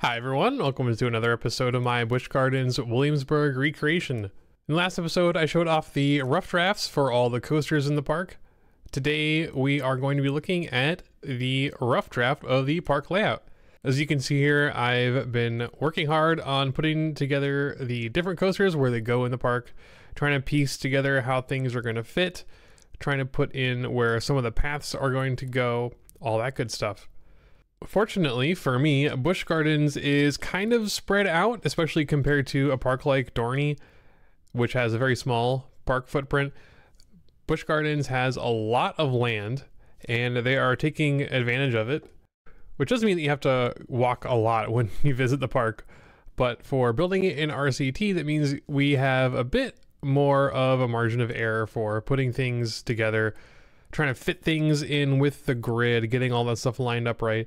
Hi everyone, welcome to another episode of my Busch Gardens Williamsburg recreation. In the last episode, I showed off the rough drafts for all the coasters in the park. Today, we are going to be looking at the rough draft of the park layout. As you can see here, I've been working hard on putting together the different coasters where they go in the park, trying to piece together how things are going to fit, trying to put in where some of the paths are going to go, all that good stuff. Fortunately for me, Busch Gardens is kind of spread out, especially compared to a park like Dorney, which has a very small park footprint. Busch Gardens has a lot of land, and they are taking advantage of it, which doesn't mean that you have to walk a lot when you visit the park. But for building it in RCT, that means we have a bit more of a margin of error for putting things together, trying to fit things in with the grid, getting all that stuff lined up right.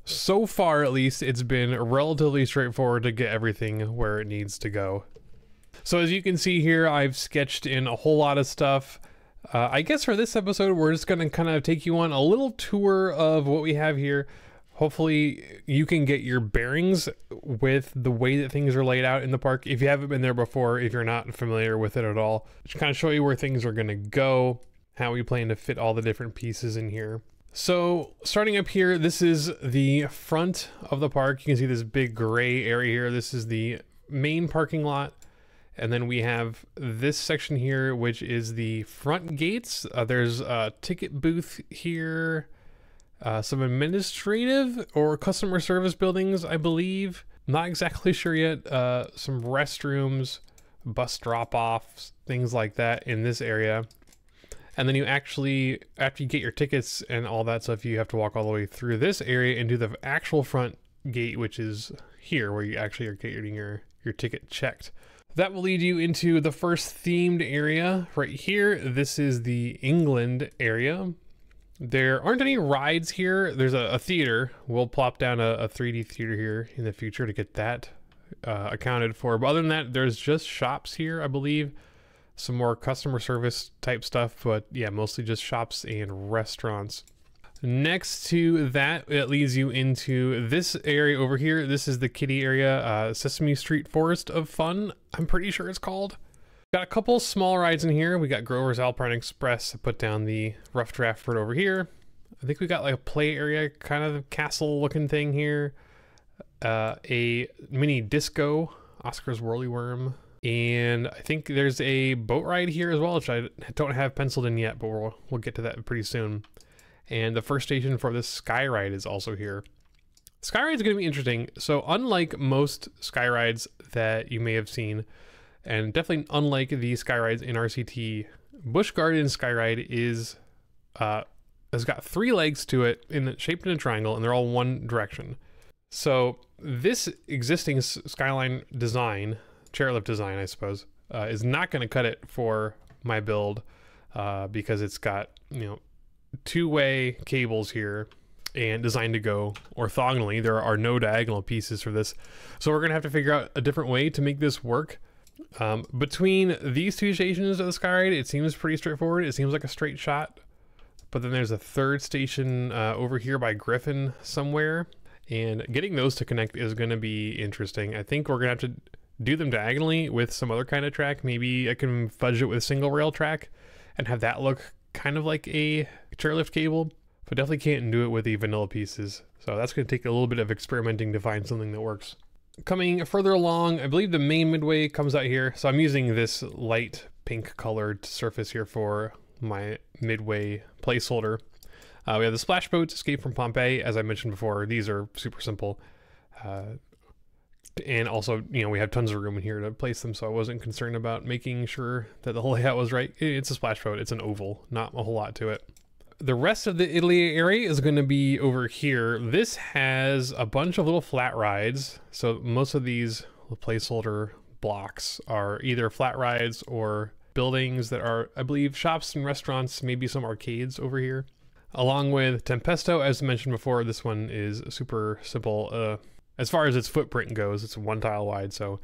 So far, at least, it's been relatively straightforward to get everything where it needs to go. So as you can see here, I've sketched in a whole lot of stuff. I guess for this episode, we're just going to kind of take you on a little tour of what we have here. Hopefully you can get your bearings with the way that things are laid out in the park. If you haven't been there before, if you're not familiar with it at all, just kind of show you where things are going to go, how we plan to fit all the different pieces in here. So starting up here, this is the front of the park. You can see this big gray area here. This is the main parking lot. And then we have this section here, which is the front gates. There's a ticket booth here, some administrative or customer service buildings, I believe. Not exactly sure yet. Some restrooms, bus drop-offs, things like that in this area. And then you actually, after you get your tickets and all that stuff, you have to walk all the way through this area into the actual front gate, which is here, where you actually are getting your ticket checked. That will lead you into the first themed area right here. This is the England area. There aren't any rides here. There's a theater. We'll plop down a 3D theater here in the future to get that accounted for. But other than that, there's just shops here, I believe. Some more customer service type stuff, but yeah, mostly just shops and restaurants. Next to that, it leads you into this area over here. This is the kiddie area, Sesame Street Forest of Fun, I'm pretty sure it's called. Got a couple small rides in here. We got Grover's Alpine Express. I put down the rough draft for it over here. I think we got like a play area, kind of castle looking thing here. A mini disco, Oscar's Whirly Worm. And I think there's a boat ride here as well, which I don't have penciled in yet, but we'll get to that pretty soon. And the first station for this Skyride is also here. Skyride is going to be interesting. So unlike most Skyrides that you may have seen, and definitely unlike the Skyrides in RCT, Busch Gardens Skyride is has got 3 legs to it, shaped in a triangle, and they're all one direction. So this existing Skyline design, chairlift design, I suppose, is not going to cut it for my build because it's got, you know, 2-way cables here and designed to go orthogonally. There are no diagonal pieces for this. So we're going to have to figure out a different way to make this work. Between these 2 stations of the Skyride, it seems pretty straightforward. It seems like a straight shot. But then there's a 3rd station over here by Griffin somewhere. And getting those to connect is going to be interesting. I think we're going to have to do them diagonally with some other kind of track. Maybe I can fudge it with single rail track and have that look kind of like a chairlift cable, but definitely can't do it with the vanilla pieces. So that's going to take a little bit of experimenting to find something that works. Coming further along, I believe the main midway comes out here. So I'm using this light pink colored surface here for my midway placeholder. We have the splash boats, Escape from Pompeii. As I mentioned before, these are super simple. And also, you know, we have tons of room in here to place them, so I wasn't concerned about making sure that the whole layout was right. It's a splash boat. It's an oval, not a whole lot to it. The rest of the Italy area is going to be over here. This has a bunch of little flat rides. So most of these placeholder blocks are either flat rides or buildings that are, I believe, shops and restaurants, maybe some arcades over here. Along with Tempesto, as mentioned before, this one is super simple. As far as its footprint goes, it's 1 tile wide, so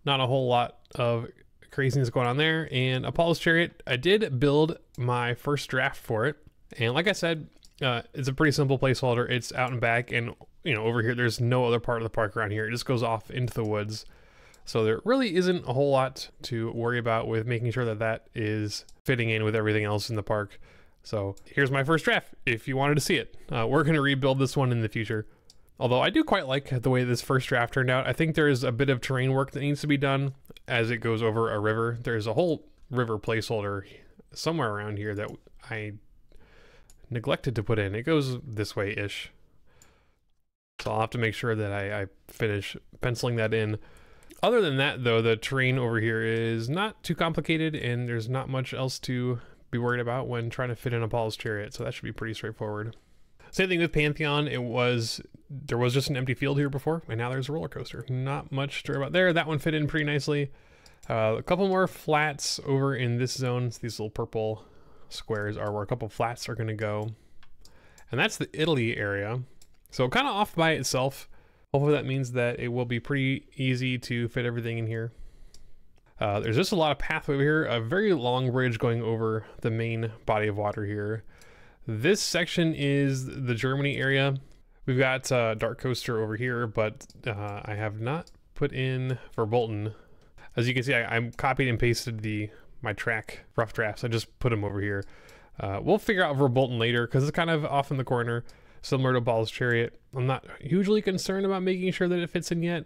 not a whole lot of craziness going on there. And Apollo's Chariot, I did build my first draft for it. And like I said, It's a pretty simple placeholder. It's out and back, and you know, over here there's no other part of the park around here. It just goes off into the woods. So there really isn't a whole lot to worry about with making sure that that is fitting in with everything else in the park. So here's my first draft if you wanted to see it. We're going to rebuild this one in the future. Although I do quite like the way this first draft turned out. I think there is a bit of terrain work that needs to be done as it goes over a river. There's a whole river placeholder somewhere around here that I neglected to put in. It goes this way-ish. So I'll have to make sure that I finish penciling that in. Other than that, though, the terrain over here is not too complicated, and there's not much else to be worried about when trying to fit in Apollo's chariot, so that should be pretty straightforward. Same thing with Pantheon. There was just an empty field here before, and now there's a roller coaster. Not much to worry about there. That one fit in pretty nicely. A couple more flats over in this zone. So these little purple squares are where a couple flats are going to go. And that's the Italy area. So kind of off by itself. Hopefully that means that it will be pretty easy to fit everything in here. There's just a lot of pathway over here. A very long bridge going over the main body of water here. This section is the Germany area. We've got Dark Coaster over here, but I have not put in Verbolten. As you can see, I copied and pasted my track rough drafts. I just put them over here. We'll figure out Verbolten later because it's kind of off in the corner, similar to Ball's Chariot. I'm not hugely concerned about making sure that it fits in yet.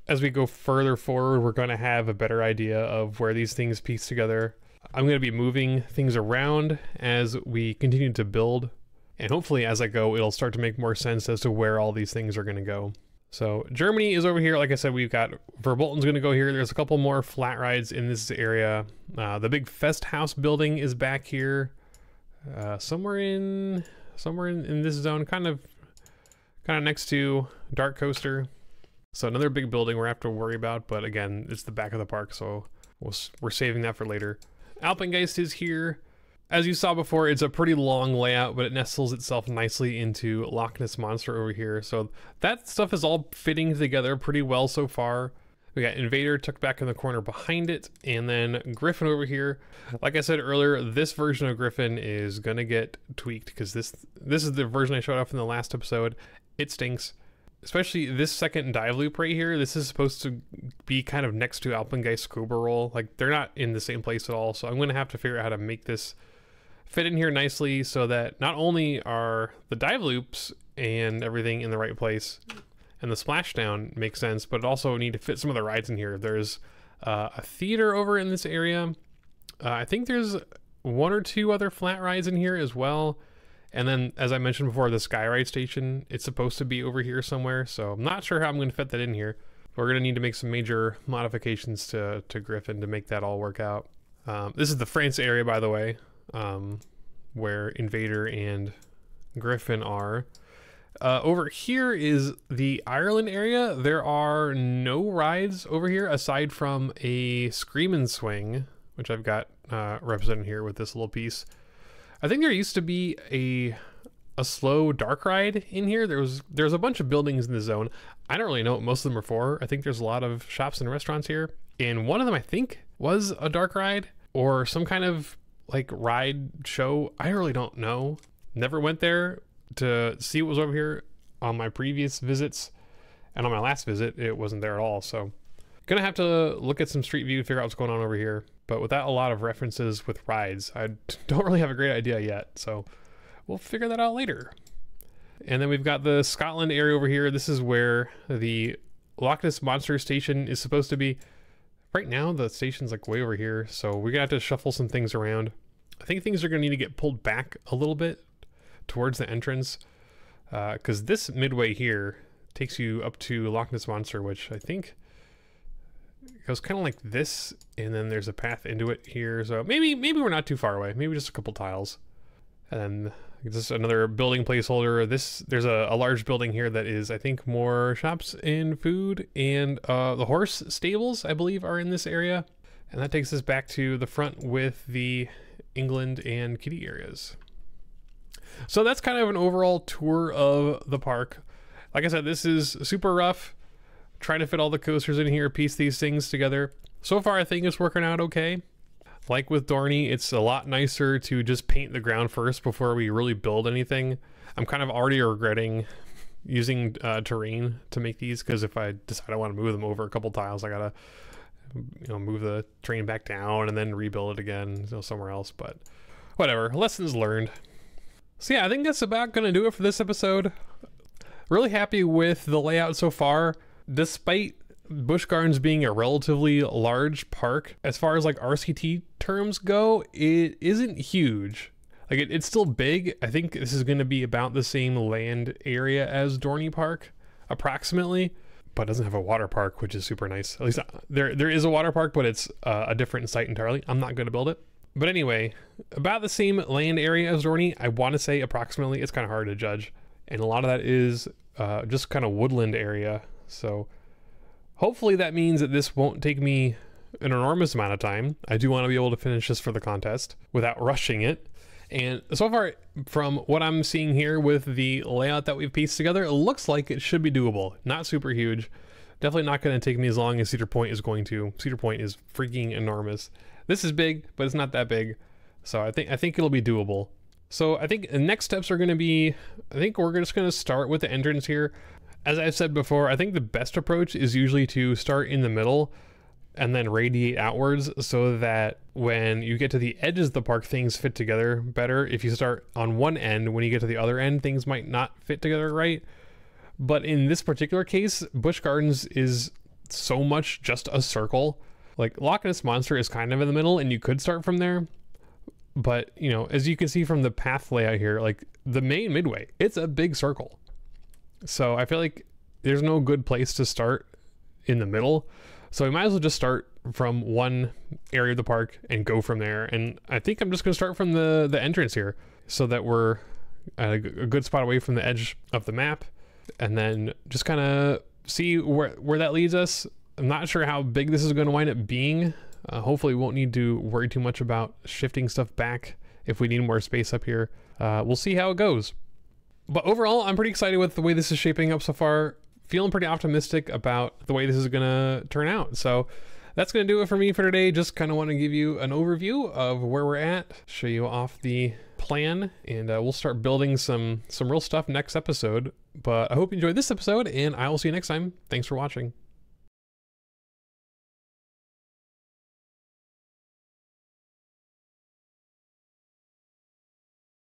As we go further forward, we're going to have a better idea of where these things piece together. I'm going to be moving things around as we continue to build, and hopefully as I go, it'll start to make more sense as to where all these things are going to go. So Germany is over here. Like I said, we've got Verbolten's going to go here. There's a couple more flat rides in this area. The big Fest House building is back here, somewhere in this zone, kind of next to Dark Coaster. So another big building we're have to worry about, but again, it's the back of the park, so we're saving that for later. Alpengeist is here. As you saw before, it's a pretty long layout, but it nestles itself nicely into Loch Ness Monster over here. So that stuff is all fitting together pretty well so far. We got Invader tucked back in the corner behind it, and then Griffin over here. Like I said earlier, this version of Griffin is gonna get tweaked because this is the version I showed off in the last episode. It stinks. Especially this second dive loop right here. This is supposed to be kind of next to Alpengeist Scuba Roll. Like, they're not in the same place at all. So I'm going to have to figure out how to make this fit in here nicely so that not only are the dive loops and everything in the right place and the splashdown makes sense, but also need to fit some of the rides in here. There's a theater over in this area. I think there's one or two other flat rides in here as well. And then, as I mentioned before, the Skyride station, it's supposed to be over here somewhere. So I'm not sure how I'm going to fit that in here. We're going to need to make some major modifications to Griffin to make that all work out. This is the France area, by the way, where Invader and Griffin are. Over here is the Ireland area. There are no rides over here aside from a Screamin' Swing, which I've got represented here with this little piece. I think there used to be a slow dark ride in here. There's a bunch of buildings in the zone. I don't really know what most of them are for. I think there's a lot of shops and restaurants here. And one of them, I think, was a dark ride or some kind of like ride show. I really don't know. Never went there to see what was over here on my previous visits. And on my last visit, it wasn't there at all. So gonna have to look at some Street View, figure out what's going on over here. But without a lot of references with rides, I don't really have a great idea yet. So we'll figure that out later. And then we've got the Scotland area over here. This is where the Loch Ness Monster station is supposed to be. Right now, the station's like way over here. So we're gonna have to shuffle some things around. I think things are gonna need to get pulled back a little bit towards the entrance. Because this midway here takes you up to Loch Ness Monster, which I think goes kind of like this, and then there's a path into it here. So maybe we're not too far away. Maybe just a couple tiles. And then just another building placeholder. There's a large building here that is, I think, more shops and food, and the horse stables, I believe, are in this area. And that takes us back to the front with the England and Kitty areas. So that's kind of an overall tour of the park. Like I said, this is super rough. Trying to fit all the coasters in here, piece these things together. So far, I think it's working out okay. Like with Dorney, it's a lot nicer to just paint the ground first before we really build anything. I'm kind of already regretting using terrain to make these, because if I decide I want to move them over a couple tiles, I gotta move the terrain back down and then rebuild it again somewhere else. But whatever, lessons learned. So yeah, I think that's about gonna do it for this episode. Really happy with the layout so far, despite Busch Gardens being a relatively large park. As far as like RCT terms go, it isn't huge. Like it's still big. I think this is going to be about the same land area as Dorney Park, approximately, but it doesn't have a water park, which is super nice. At least there is a water park, but it's a different site entirely. I'm not going to build it. But anyway, about the same land area as Dorney. I want to say approximately. It's kind of hard to judge. And a lot of that is just kind of woodland area. So hopefully that means that this won't take me an enormous amount of time. I do want to be able to finish this for the contest without rushing it. And so far, from what I'm seeing here with the layout that we've pieced together, it looks like it should be doable. Not super huge. Definitely not going to take me as long as Cedar Point is going to. Cedar Point is freaking enormous. This is big, but it's not that big. So I think it'll be doable. So I think the next steps are going to be, I think we're just going to start with the entrance here. As I've said before, I think the best approach is usually to start in the middle and then radiate outwards, so that when you get to the edges of the park, things fit together better. If you start on one end, when you get to the other end, things might not fit together right. But in this particular case, Busch Gardens is so much just a circle. Like Loch Ness Monster is kind of in the middle, and you could start from there. But, as you can see from the path layout here, like the main midway, it's a big circle. So I feel like there's no good place to start in the middle. So we might as well just start from one area of the park and go from there. And I think I'm just going to start from the entrance here, so that we're at a good spot away from the edge of the map, and then just kind of see where that leads us. I'm not sure how big this is going to wind up being. Hopefully we won't need to worry too much about shifting stuff back if we need more space up here. We'll see how it goes. But overall, I'm pretty excited with the way this is shaping up so far. Feeling pretty optimistic about the way this is gonna turn out. So that's gonna do it for me for today. Just kind of want to give you an overview of where we're at, show you off the plan, and we'll start building some real stuff next episode. But I hope you enjoyed this episode, and I will see you next time. Thanks for watching.